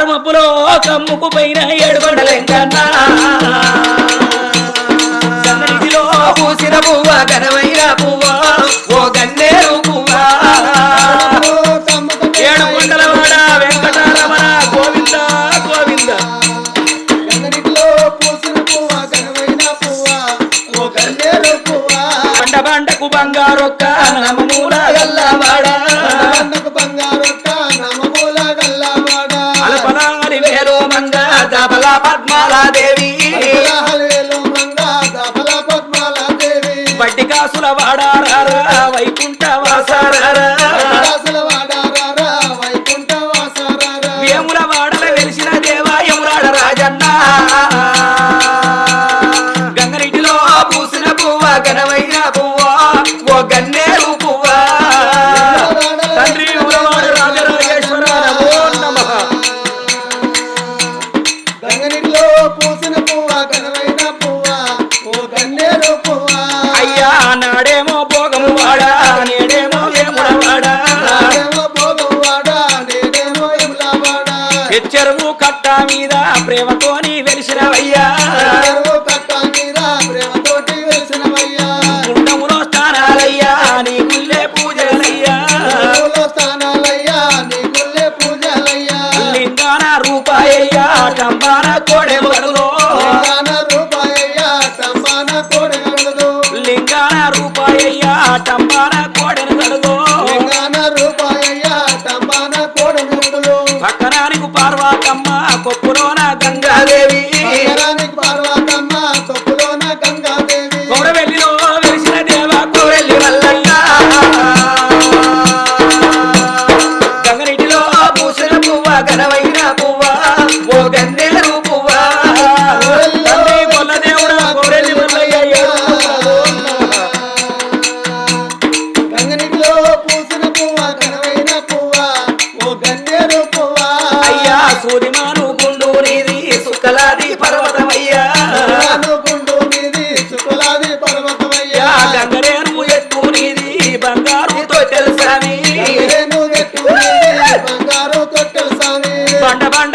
car మబ్బులో కమ్ముకు పైన ఏడుకొండలెంకన్నా గంగనిధిలో పూసిన పువ్వ ఘనమైన పువ్వ ఓ గన్నేరు పువ్వ ఏడుకొండల వాడ వెంకటరమణ గోవింద గోవింద గంగనిధిలో పూసిన పువ్వ ఘనమైన పువ్వ ఓ గన్నేరు పువ్వ బండ బండకు బంగారొక్క నమమూల గల్లవాడ బంగారొక్క నమమూల గల్లవాడ అలపలాలి వేలో మంగ దబల పద్మాలాదేవి వడ్డి కాసుల వాడారా వైకుంఠ వాసారా వేముల వాడల వెలిసిన దేవా యమురాడ రాజన్న గంగనీటిలో పూసిన పువ్వ ఘనమైన పువ్వ ఓ గన్నేరు పువ్వ తండ్రి ఉలవాడు రాజరాజేశ్వర నమో నమః గంగనీటిలో పూసిన పువ్వ ఘనమైన పువ్వ ఓ గన్నేరు పువ్వ అయ్యా నాడేమో భోగము వాడా నేడేమో వేముల వాడా చెరువు కట్ట మీద ప్రేమతోని వెలిసినవయ్యా గుండములో స్థానాలయ్యా నీ గుల్లే పూజలయ్యా లింగాన రూపాయయ్యా కంబాన కోడెమగలులో లింగాన రూపాయయ్యా టంబాన కోడెమగలులో పక్కనానికి పార్వతమ్మ కొప్పులోన గంగాదేవి కోడవెల్లిలో వెలిసిన దేవ కోడెల్లి వల్లయ్య గంగనీటిలో పూసిన పువ్వ ఘనమైన పువ్వ ఓ గన్నేరు పువ్వ తల్లి కొల్ల దేవుడ కోడెల్లి వల్లయ్య గంగనీటిలో పూసిన పువ్వ ఘనమైన పువ్వ ఓ గన్నేరు పువ్వ అయ్యా సూదిమాను గుండు నీది సుక్కలాది పర్వతమయ్యా గుండు మీది చుక్కలాది పర్వతమయ్యా గంగనేరు ఎత్తు నీది బంగారుతో తెలుసాని బంగారు తొట్టెలు సామి బండ బండ